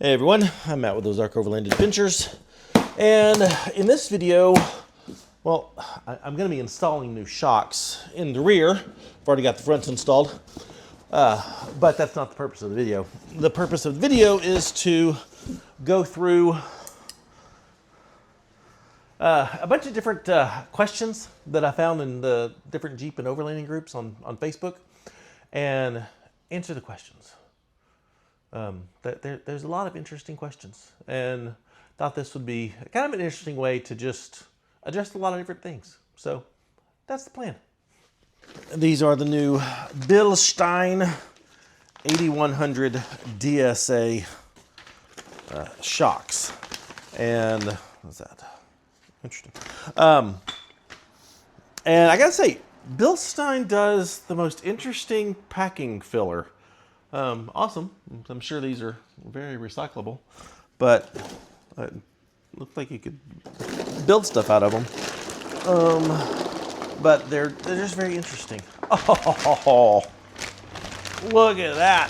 Hey everyone, I'm Matt with Ozark Overland Adventures, and in this video, well, I'm going to be installing new shocks in the rear. I've already got the fronts installed, but that's not the purpose of the video. The purpose of the video is to go through a bunch of different questions that I found in the different Jeep and overlanding groups on Facebook, and answer the questions. There's a lot of interesting questions, and thought this would be kind of an interesting way to just address a lot of different things. So that's the plan. These are the new Bilstein 8100 DSA shocks, and what's that? Interesting. And I gotta say, Bilstein does the most interesting packing filler. Awesome. I'm sure these are very recyclable, but it looks like you could build stuff out of them. But they're just very interesting. Oh, look at that.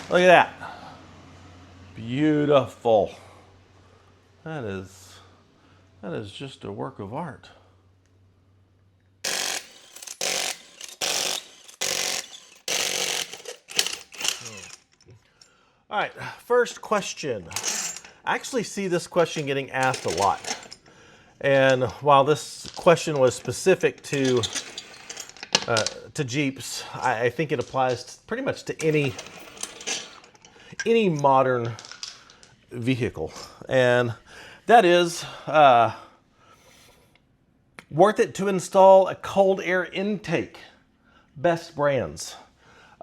Look at that. Beautiful. That is just a work of art. All right, first question. I actually see this question getting asked a lot. And while this question was specific to Jeeps, I think it applies pretty much to any modern vehicle. And that is, worth it to install a cold air intake? Best brands.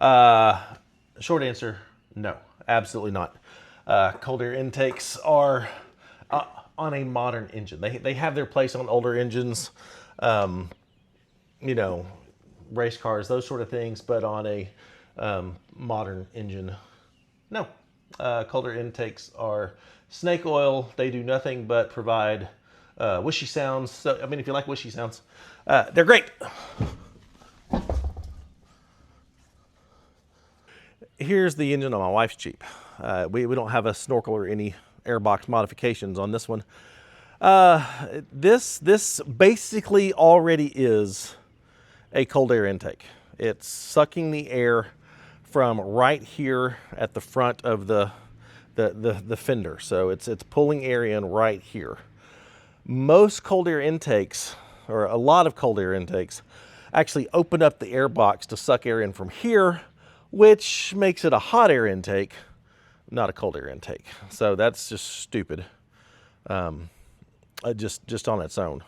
Short answer, no. Absolutely not. Cold air intakes are on a modern engine. They have their place on older engines, you know, race cars, those sort of things, but on a modern engine, no. Cold air intakes are snake oil. They do nothing but provide whooshy sounds. So, I mean, if you like whooshy sounds, they're great. Here's the engine on my wife's Jeep. We don't have a snorkel or any airbox modifications on this one. This basically already is a cold air intake. It's sucking the air from right here at the front of the fender. So it's pulling air in right here. Most cold air intakes, or a lot of cold air intakes, actually open up the air box to suck air in from here, which makes it a hot air intake, not a cold air intake. So that's just stupid, just on its own.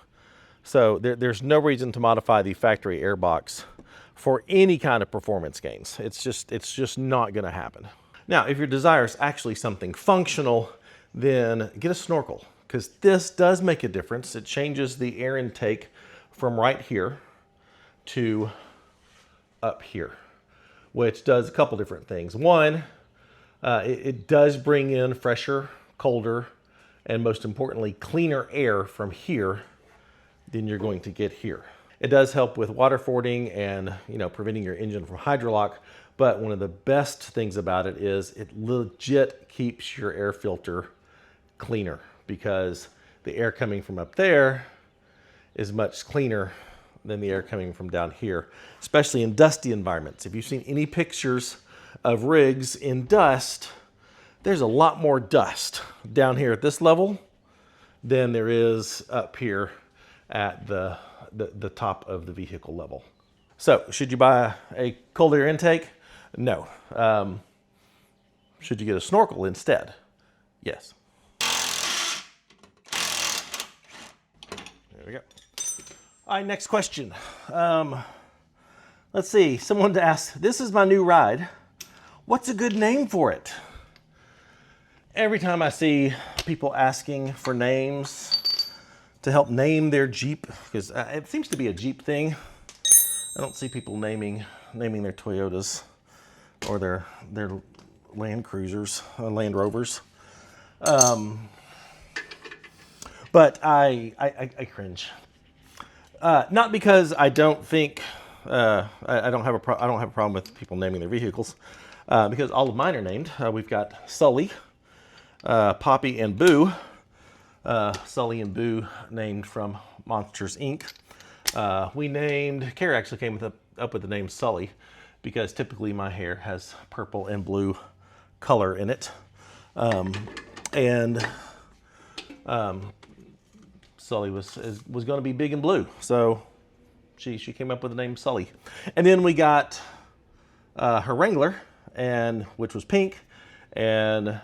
So there's no reason to modify the factory air box for any kind of performance gains. It's just not going to happen. Now, if your desire is actually something functional, then get a snorkel, because this does make a difference. It changes the air intake from right here to up here, which does a couple different things. One, it does bring in fresher, colder, and most importantly, cleaner air from here than you're going to get here. It does help with water fording and, you know, preventing your engine from hydrolock, but one of the best things about it is it legit keeps your air filter cleaner, because the air coming from up there is much cleaner than the air coming from down here, especially in dusty environments. If you've seen any pictures of rigs in dust, there's a lot more dust down here at this level than there is up here at the top of the vehicle level. So, should you buy a cold air intake? No. Should you get a snorkel instead? Yes. There we go. All right, next question. Let's see, someone asked, this is my new ride. What's a good name for it? Every time I see people asking for names to help name their Jeep, because it seems to be a Jeep thing. I don't see people naming their Toyotas or their Land Cruisers, Land Rovers. But I cringe. Not because I don't think I don't have a problem with people naming their vehicles. because all of mine are named. We've got Sully, Poppy, and Boo. Sully and Boo named from Monsters, Inc. Carrie actually came up with the name Sully because typically my hair has purple and blue color in it. Sully was going to be big and blue, so she came up with the name Sully. And then we got her Wrangler, which was pink, and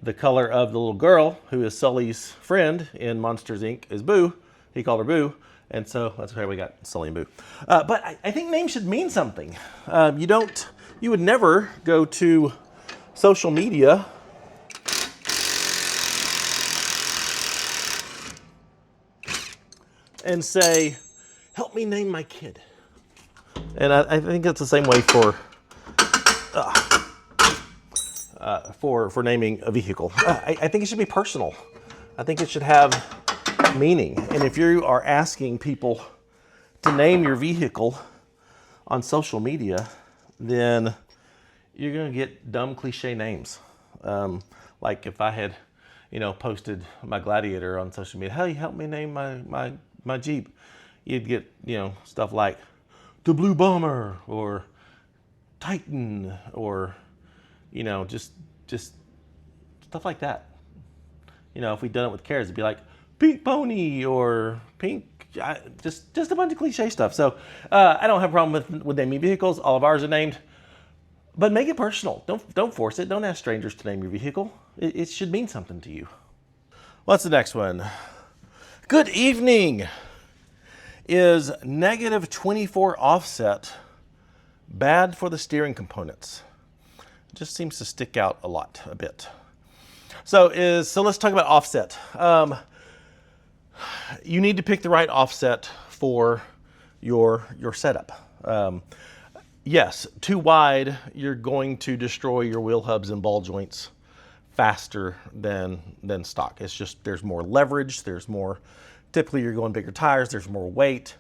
the color of the little girl who is Sully's friend in Monsters, Inc. is Boo. He called her Boo, and so that's why we got Sully and Boo. But I think names should mean something. You would never go to social media and say, help me name my kid. And I think that's the same way for naming a vehicle. I think it should be personal. I think it should have meaning. And if you are asking people to name your vehicle on social media, then you're going to get dumb cliche names. Like if I had, posted my Gladiator on social media, hey, help me name my Jeep. You'd get, stuff like the Blue Bomber or Titan or, just stuff like that. If we'd done it with Cares, it'd be like Pink Pony or Pink, just a bunch of cliche stuff. So I don't have a problem with naming vehicles. All of ours are named, but make it personal. Don't force it. Don't ask strangers to name your vehicle. It should mean something to you. What's the next one? Good evening. Is negative 24 offset bad for the steering components? It just seems to stick out a bit. So let's talk about offset. You need to pick the right offset for your setup. Yes, too wide, you're going to destroy your wheel hubs and ball joints faster than stock. It's just, there's more leverage, typically you're going bigger tires, there's more weight.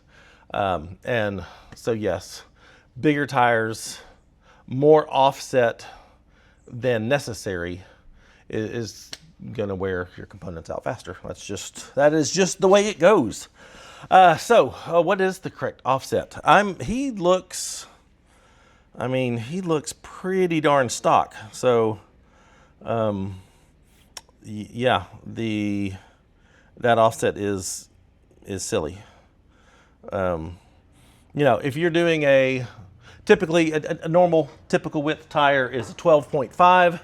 And so yes, bigger tires, more offset than necessary is going to wear your components out faster. That is just the way it goes. So what is the correct offset? He looks pretty darn stock. So, yeah, that offset is silly. If you're doing typically a normal typical width tire is a 12.5.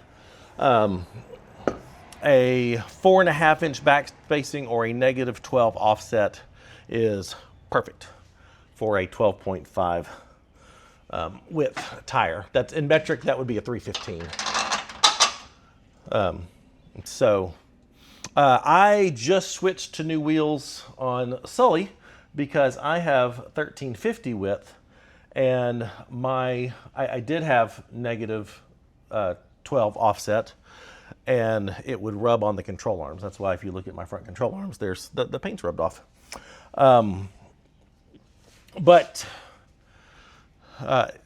A 4.5 inch back spacing or a negative 12 offset is perfect for a 12.5 width tire. That's in metric, that would be a 315. I just switched to new wheels on Sully because I have 1350 width, and I did have negative 12 offset, and it would rub on the control arms. That's why if you look at my front control arms, there's the paint's rubbed off.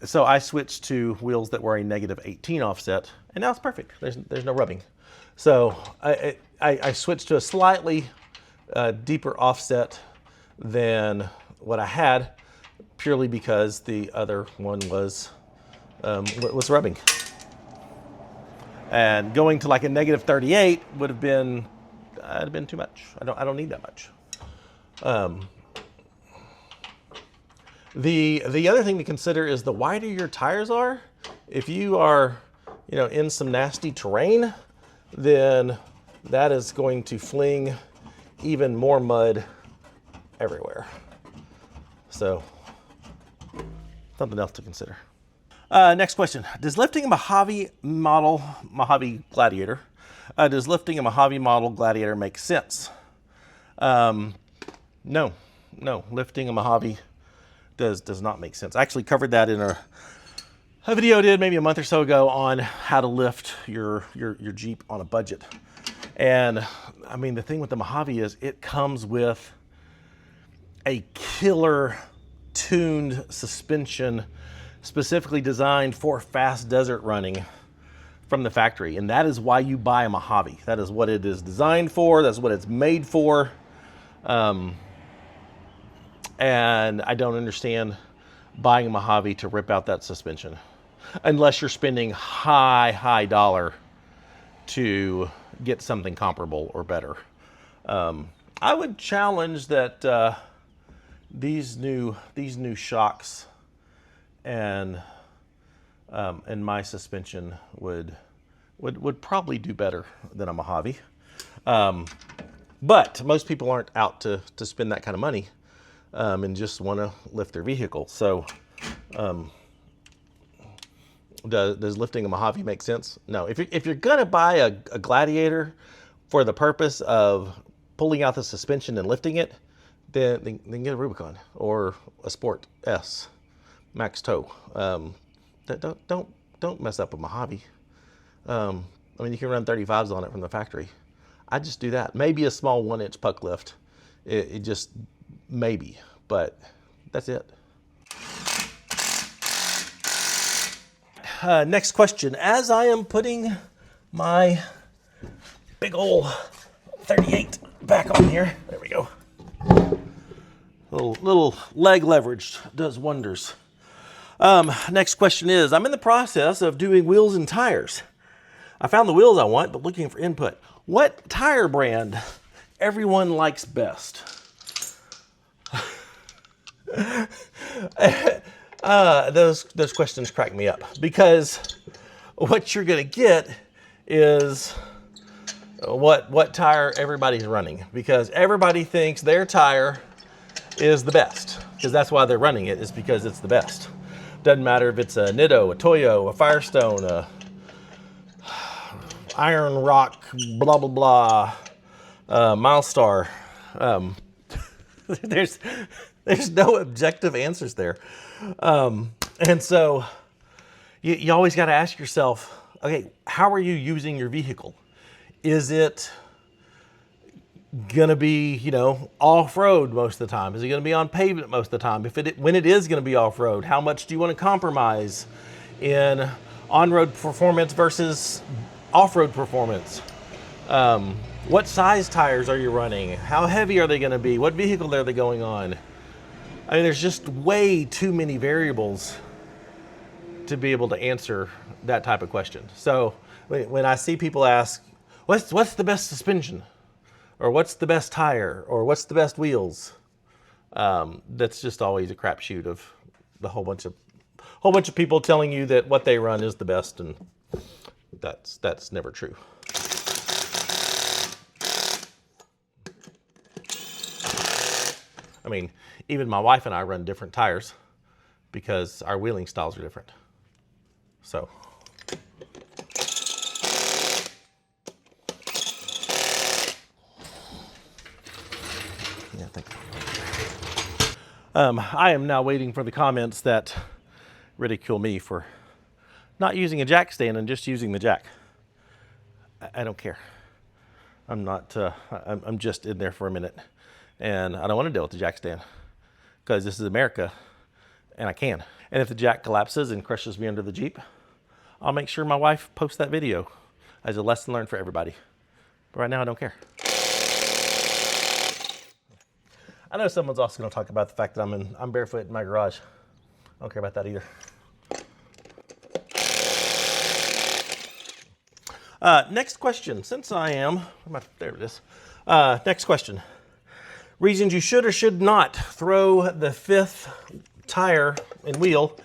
So I switched to wheels that were a negative 18 offset, and now it's perfect. There's no rubbing. So I switched to a slightly deeper offset than what I had, purely because the other one was rubbing. And going to like a negative 38 would have been too much. I don't need that much. The other thing to consider is the wider your tires are. If you are, in some nasty terrain, then that is going to fling even more mud everywhere. So, something else to consider. Next question. Does lifting a Mojave Gladiator, make sense? No. Lifting a Mojave does not make sense. I actually covered that in a video I did maybe a month or so ago on how to lift your Jeep on a budget. And I mean, the thing with the Mojave is it comes with a killer tuned suspension specifically designed for fast desert running from the factory. And that is why you buy a Mojave. That is what it is designed for. That's what it's made for. And I don't understand buying a Mojave to rip out that suspension, unless you're spending high dollar to get something comparable or better. I would challenge that these new shocks and my suspension would probably do better than a Mojave. But most people aren't out to spend that kind of money and just want to lift their vehicle. So does lifting a Mojave make sense? No. If you're going to buy a Gladiator for the purpose of pulling out the suspension and lifting it, then get a Rubicon or a Sport S Max Tow. Don't mess up a Mojave. I mean, you can run 35s on it from the factory. I just do that. Maybe a small 1-inch puck lift. It just maybe, but that's it. Next question. As I am putting my big old 38 back on here, there we go. Little leg leverage does wonders. Next question is, I'm in the process of doing wheels and tires. I found the wheels I want, but looking for input. What tire brand everyone likes best? Those questions crack me up, because what you're going to get is what tire everybody's running, because everybody thinks their tire is the best, because that's why they're running it, is because it's the best. Doesn't matter if it's a Nitto, a Toyo, a Firestone, a Iron Rock, blah blah blah, Milestar. There's no objective answers there. And so you always got to ask yourself, okay, how are you using your vehicle? Is it going to be, off-road most of the time? Is it going to be on pavement most of the time? When it is going to be off-road, how much do you want to compromise in on-road performance versus off-road performance? What size tires are you running? How heavy are they going to be? What vehicle are they going on? I mean, there's just way too many variables to be able to answer that type of question. So when I see people ask, what's the best suspension? Or what's the best tire? Or what's the best wheels? That's just always a crapshoot of the whole bunch of people telling you that what they run is the best, and that's never true. I mean, even my wife and I run different tires because our wheeling styles are different. So. Yeah, thank you. I am now waiting for the comments that ridicule me for not using a jack stand and just using the jack. I don't care. I'm not, I'm just in there for a minute. And I don't want to deal with the jack stand, because this is America and I can. And if the jack collapses and crushes me under the Jeep, I'll make sure my wife posts that video as a lesson learned for everybody. But right now I don't care. I know someone's also going to talk about the fact that I'm barefoot in my garage. I don't care about that either. Next question. Since I am, there it is. Next question. Reasons you should or should not throw the 5th tire and wheel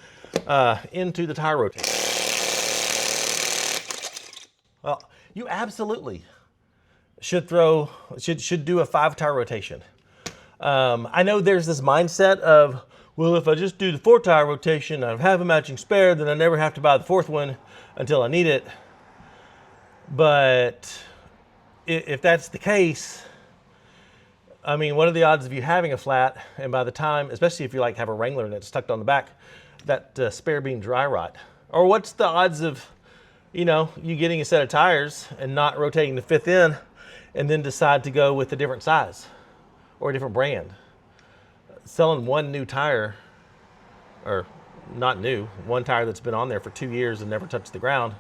into the tire rotator. Well, you absolutely should do a 5 tire rotation. I know there's this mindset of, well, if I just do the 4 tire rotation, I have a matching spare, then I never have to buy the 4th one until I need it. But if that's the case, I mean, what are the odds of you having a flat, and by the time, especially if you have a Wrangler and it's tucked on the back, that spare being dry rot? Or what's the odds of, you getting a set of tires and not rotating the 5th in, and then decide to go with a different size or a different brand? Selling one new tire, or not new, one tire that's been on there for 2 years and never touched the ground,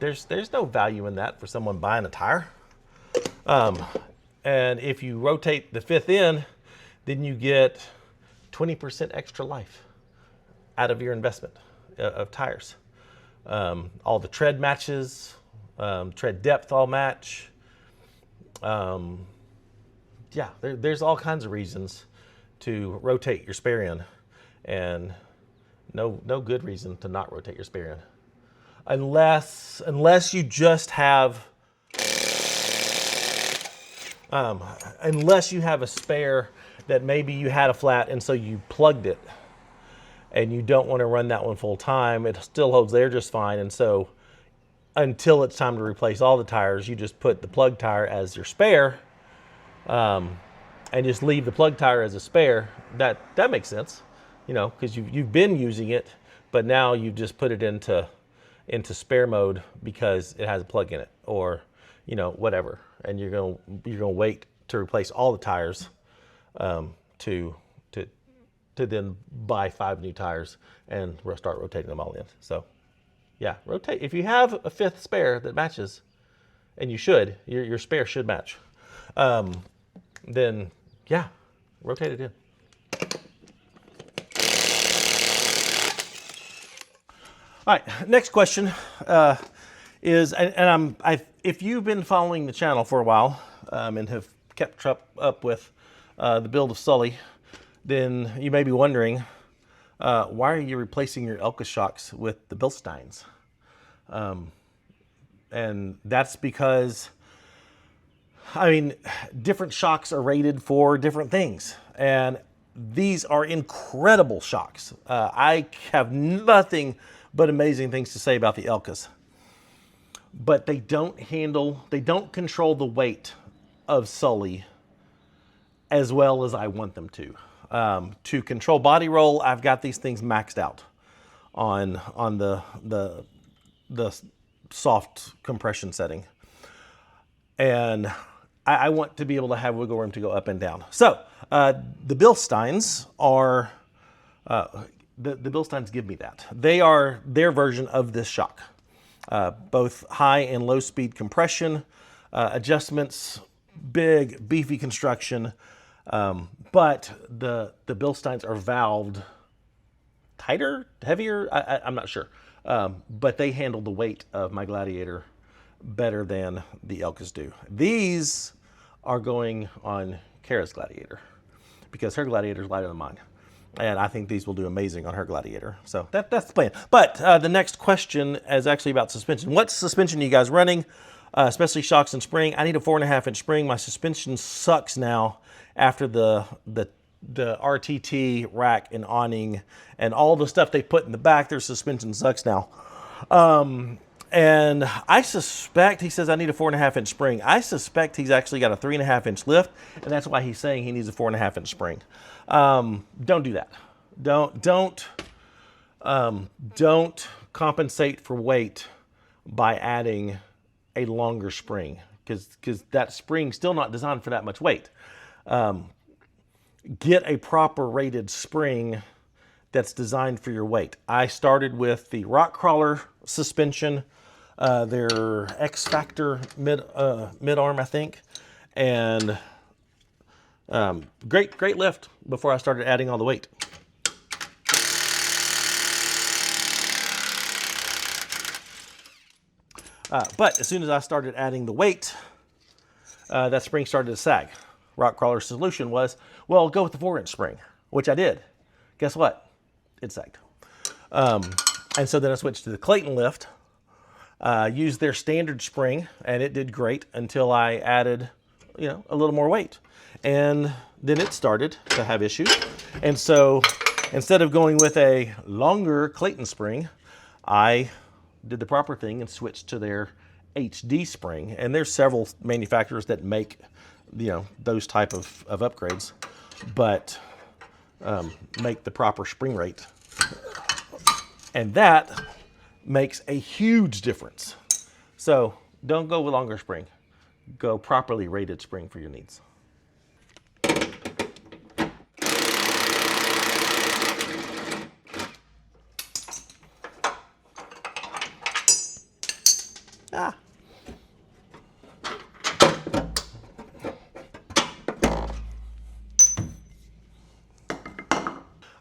there's no value in that for someone buying a tire. And if you rotate the fifth in, then you get 20% extra life out of your investment of tires. All the tread matches, tread depth all match. Yeah, there's all kinds of reasons to rotate your spare end, and no good reason to not rotate your spare end, unless you just have unless you have a spare that maybe you had a flat and so you plugged it and you don't want to run that one full time. It still holds there just fine, and so until it's time to replace all the tires, you just put the plug tire as your spare, and just leave the plug tire as a spare. That makes sense, you know, because you've been using it, but now you've just put it into spare mode because it has a plug in it, or you know, whatever, and you're gonna wait to replace all the tires to then buy 5 new tires and start rotating them all in. So yeah, rotate. If you have a fifth spare that matches, and you should, your spare should match, then yeah, rotate it in. All right, next question is, if you've been following the channel for a while and have kept up with the build of Sully, then you may be wondering, why are you replacing your Elka shocks with the Bilsteins? And that's because, I mean, different shocks are rated for different things, and these are incredible shocks. I have nothing but amazing things to say about the Elkas, but they don't control the weight of Sully as well as I want them to. To control body roll, I've got these things maxed out on the soft compression setting, and I want to be able to have wiggle room to go up and down. So the Bilsteins are the Bilsteins give me that. They are their version of this shock, both high and low speed compression adjustments, big beefy construction. But the Bilsteins are valved tighter, heavier, I'm not sure. But they handle the weight of my Gladiator better than the Elkas do. These are going on Kara's Gladiator because her Gladiator is lighter than mine. And I think these will do amazing on her Gladiator. So that's the plan. But the next question is actually about suspension. What suspension are you guys running? Especially shocks and spring. I need a 4.5-inch spring. My suspension sucks now after the RTT rack and awning and all the stuff they put in the back. Their suspension sucks now. And I suspect, he says I need a 4.5-inch spring. I suspect he's actually got a 3.5-inch lift, and that's why he's saying he needs a 4.5-inch spring. Don't do that. Don't compensate for weight by adding a longer spring, because that spring's still not designed for that much weight. Get a proper rated spring that's designed for your weight. I started with the Rock Crawler suspension, their X Factor mid-arm, I think, and great lift before I started adding all the weight. But as soon as I started adding the weight, that spring started to sag. Rock Crawler's solution was, well, go with the 4-inch spring, which I did. Guess what? It sagged. And so then I switched to the Clayton lift, used their standard spring, and it did great until I added, a little more weight. And then it started to have issues. And so instead of going with a longer Clayton spring, I did the proper thing and switched to their HD spring. And there's several manufacturers that make, those type of upgrades, but make the proper spring rate. And that makes a huge difference. So don't go with longer spring. Go properly rated spring for your needs. Ah.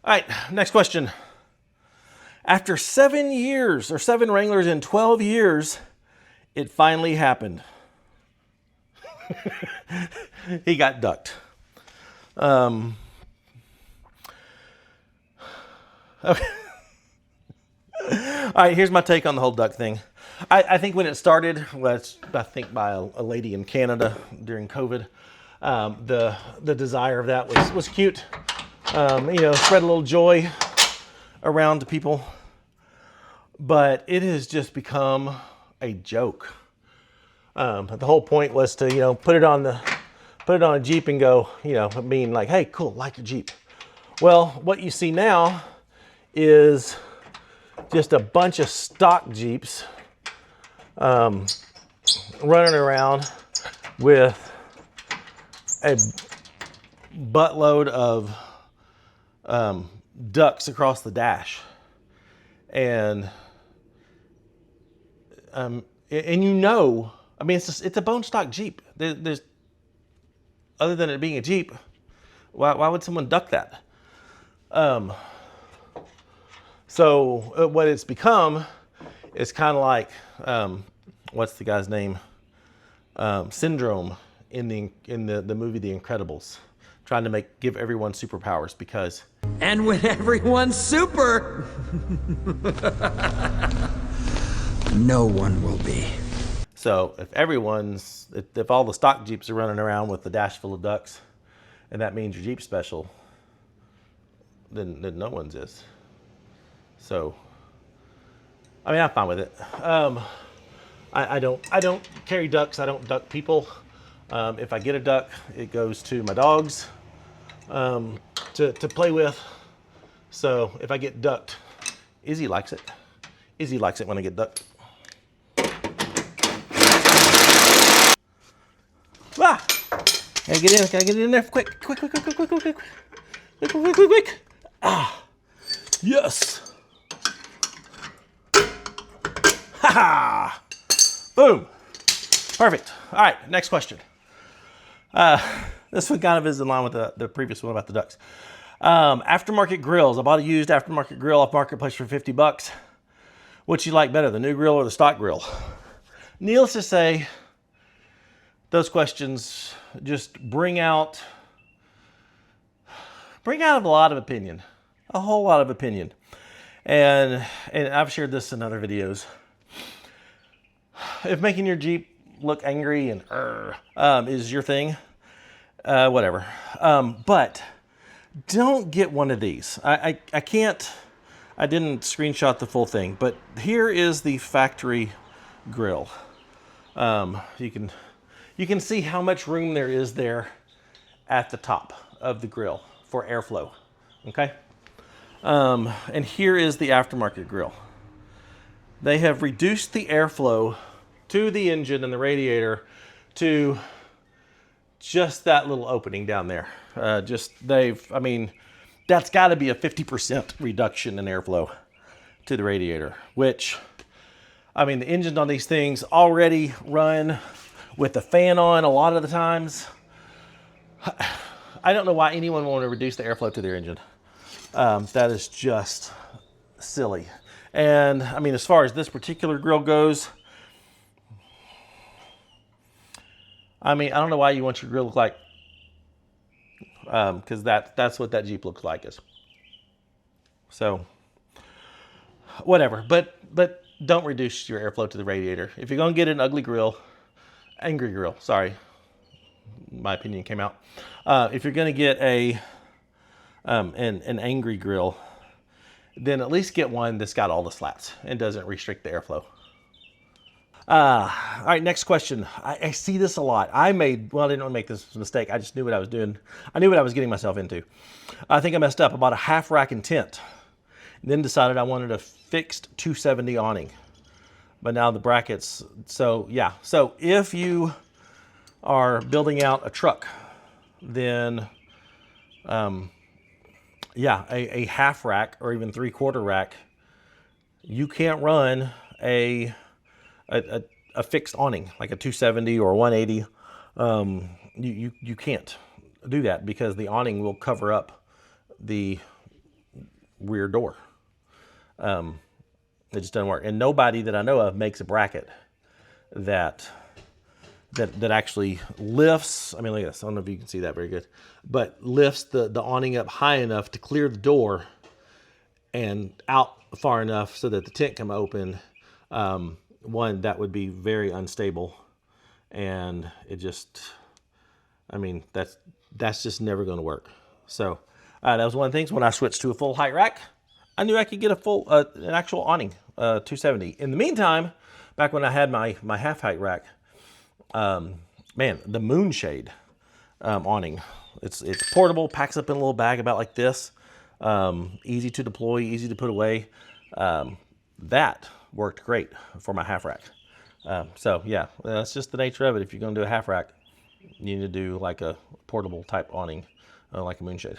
All right, next question. After 7 years, or 7 Wranglers in 12 years, it finally happened. He got ducked. Okay. All right, here's my take on the whole duck thing. I think when it started, I think by a lady in Canada during COVID, the desire of that was cute. Spread a little joy around to people. But it has just become a joke. The whole point was to, put it on a Jeep and go, being like, hey, cool, like your Jeep. Well, what you see now is just a bunch of stock Jeeps running around with a buttload of ducks across the dash. And it's a bone stock Jeep. There's other than it being a Jeep, why would someone duck that? So what it's become is kind of like what's the guy's name? Syndrome in the movie The Incredibles, trying to give everyone superpowers because. And when everyone's super, no one will be. So if all the stock Jeeps are running around with the dash full of ducks, and that means your Jeep's special, then no one's is. So, I'm fine with it. I don't carry ducks. I don't duck people. If I get a duck, it goes to my dogs to play with. So if I get ducked, Izzy likes it. Izzy likes it when I get ducked. Ah! Gotta get in there quick. Ah! Yes! Ha ha! Boom! Perfect. All right, next question. This one kind of is in line with the previous one about the ducks. Aftermarket grills. I bought a used aftermarket grill off Marketplace for $50. What you like better, the new grill or the stock grill? Needless to say, those questions just bring out a lot of opinion, a whole lot of opinion. And I've shared this in other videos. If making your Jeep look angry and is your thing, whatever. But don't get one of these. I didn't screenshot the full thing, but here is the factory grill. You can see how much room there is there at the top of the grill for airflow, okay? And here is the aftermarket grill. They have reduced the airflow to the engine and the radiator to just that little opening down there. That's got to be a 50% reduction in airflow to the radiator, which, the engines on these things already run with the fan on a lot of the times. I don't know why anyone would want to reduce the airflow to their engine. That is just silly. And as far as this particular grill goes, I don't know why you want your grill to look like, because that's what that Jeep looks like. So, whatever. But don't reduce your airflow to the radiator. If you're gonna get an ugly grill, angry grill, sorry, my opinion came out. If you're gonna get an angry grill, then at least get one that's got all the slats and doesn't restrict the airflow. All right, next question. I see this a lot. I didn't want to make this mistake. I just knew what I was doing. I knew what I was getting myself into. I think I messed up. I bought a half rack and tent, then decided I wanted a fixed 270 awning. But now the brackets, so if you are building out a truck, then a half rack or even 3/4 rack, you can't run a a fixed awning, like a 270 or a 180, you can't do that because the awning will cover up the rear door. It just doesn't work. And nobody that I know of makes a bracket that actually lifts. I mean, look at this. I don't know if you can see that very good, but lifts the awning up high enough to clear the door and out far enough so that the tent can open. One, that would be very unstable, and it just, I mean, that's just never going to work. So that was one of the things. When I switched to a full height rack, I knew I could get a full an actual awning, 270. In the meantime, back when I had my half height rack, man, the moonshade awning, it's portable, packs up in a little bag about like this, easy to deploy, easy to put away. That worked great for my half rack. So yeah, that's just the nature of it. If you're going to do a half rack, you need to do like a portable type awning, like a moonshade.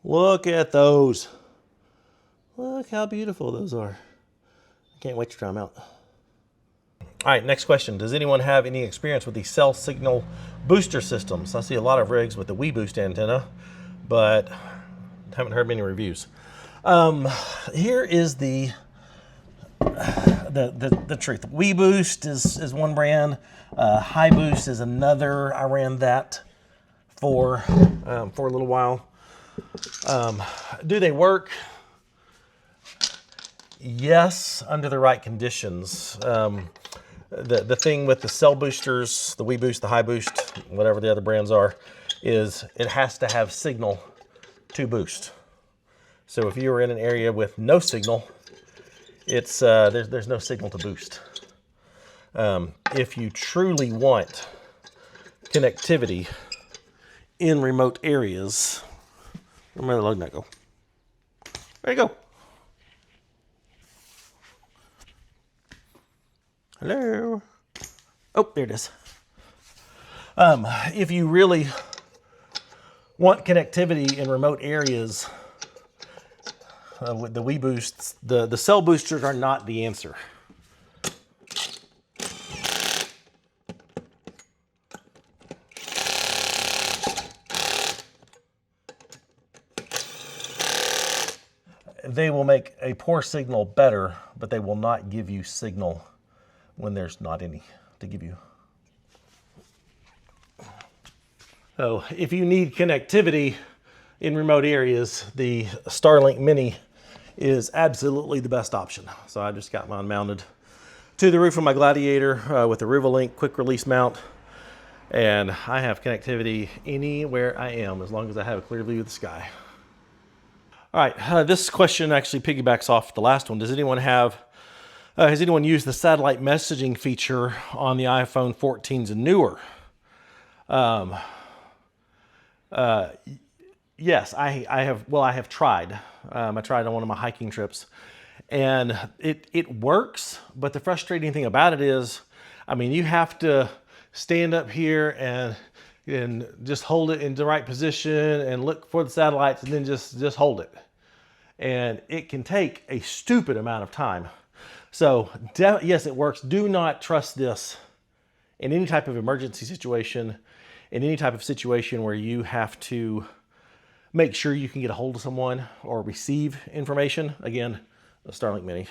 Look at those. Look how beautiful those are. I can't wait to try them out. All right, next question. Does anyone have any experience with the cell signal booster systems? I see a lot of rigs with the WeBoost antenna, but haven't heard many reviews. Here is the truth. WeBoost is one brand. HiBoost is another. I ran that for a little while. Do they work? Yes, under the right conditions. The thing with the cell boosters, the WeBoost, the HiBoost, whatever the other brands are, is it has to have signal to boost. So if you were in an area with no signal, it's there's no signal to boost. If you truly want connectivity in remote areas, where did the lug nut go? There you go. Hello. Oh, there it is. If you really want connectivity in remote areas, with the WeBoosts, the cell boosters are not the answer. They will make a poor signal better, but they will not give you signal when there's not any to give you. So if you need connectivity in remote areas, the Starlink Mini is absolutely the best option. So I just got mine mounted to the roof of my Gladiator with a Rivalink quick release mount. And I have connectivity anywhere I am as long as I have a clear view of the sky. All right, this question actually piggybacks off the last one. Does anyone has anyone used the satellite messaging feature on the iPhone 14s and newer? Yes, I have. Well, I have tried. I tried on one of my hiking trips, and it works. But the frustrating thing about it is, I mean, you have to stand up here and just hold it in the right position and look for the satellites and then just hold it. And it can take a stupid amount of time. So yes, it works. Do not trust this in any type of emergency situation, in any type of situation where you have to make sure you can get a hold of someone or receive information. Again, the Starlink Mini,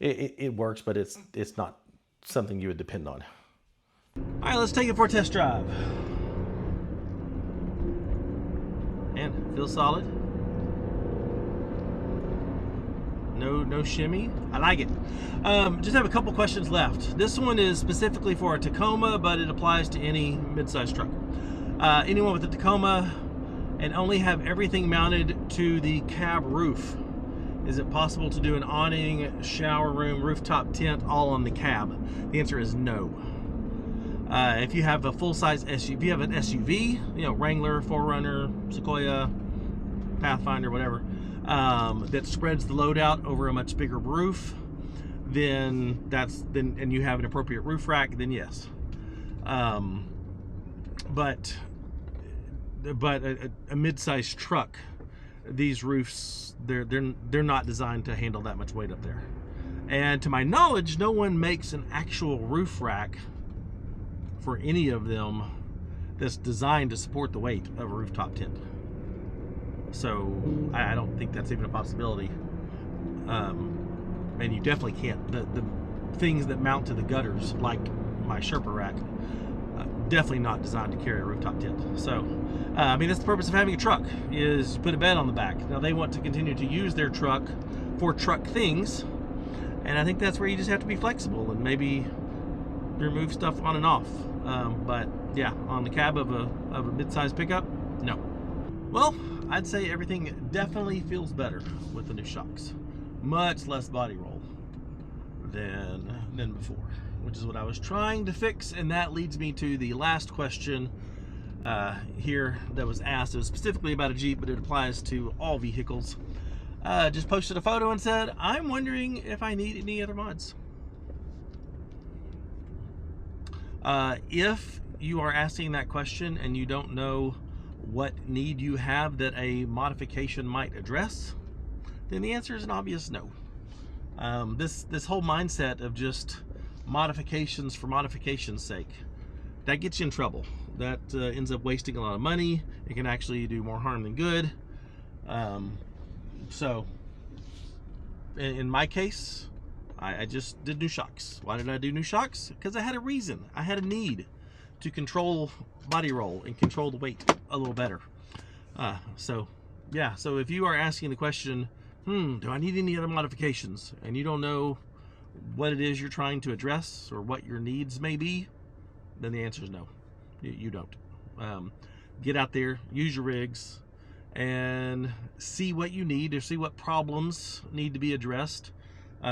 it works, but it's not something you would depend on. All right, let's take it for a test drive. And feels solid. No shimmy. I like it. Just have a couple questions left. This one is specifically for a Tacoma, but it applies to any mid-size truck. Anyone with a Tacoma and only have everything mounted to the cab roof, is it possible to do an awning, shower room, rooftop tent all on the cab? The answer is no. If you have a full-size SUV, if you have an SUV, you know, Wrangler, 4Runner, Sequoia, Pathfinder, whatever, that spreads the load out over a much bigger roof, then and you have an appropriate roof rack, then yes. But a mid-sized truck these roofs, they're not designed to handle that much weight up there. And to my knowledge, no one makes an actual roof rack for any of them that's designed to support the weight of a rooftop tent. So I don't think that's even a possibility. And you definitely can't. The things that mount to the gutters, like my Sherpa rack, definitely not designed to carry a rooftop tent. So, I mean, that's the purpose of having a truck, is put a bed on the back. Now, they want to continue to use their truck for truck things, and I think that's where you just have to be flexible and maybe remove stuff on and off. But yeah, on the cab of a mid-size pickup, no. Well, I'd say everything definitely feels better with the new shocks. Much less body roll than before, which is what I was trying to fix. And that leads me to the last question here that was asked. It was specifically about a Jeep, but it applies to all vehicles. Just posted a photo and said, I'm wondering if I need any other mods. If you are asking that question and you don't know what need you have that a modification might address, then the answer is an obvious no. This whole mindset of just modifications for modification's sake, that gets you in trouble. That ends up wasting a lot of money. It can actually do more harm than good. So in my case, I just did new shocks. Why did I do new shocks? Because I had a reason. I had a need to control body roll and control the weight a little better. So yeah, so if you are asking the question, do I need any other modifications, and you don't know what it is you're trying to address or what your needs may be, then the answer is no. You don't. Get out there, use your rigs, and see what you need, or see what problems need to be addressed,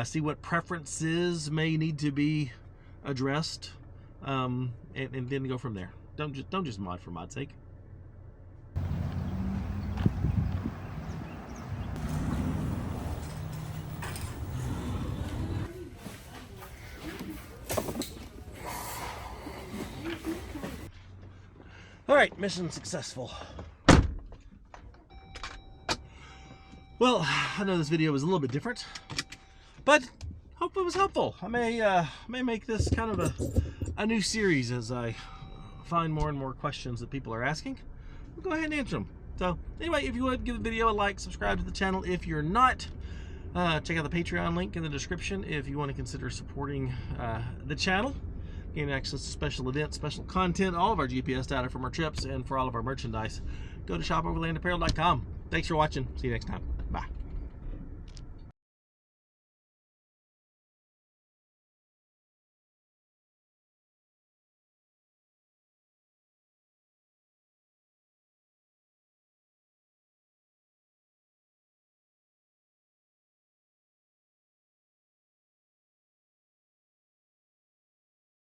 see what preferences may need to be addressed, and then go from there. Don't just mod for mod's sake. All right, mission successful. Well, I know this video was a little bit different, but hope it was helpful. I may make this kind of a new series as I find more and more questions that people are asking. We'll go ahead and answer them. So anyway, if you would, give the video a like, subscribe to the channel if you're not. Check out the Patreon link in the description if you want to consider supporting the channel. Gain access to special events, special content, all of our GPS data from our trips, and for all of our merchandise. Go to shopoverlandapparel.com. Thanks for watching. See you next time.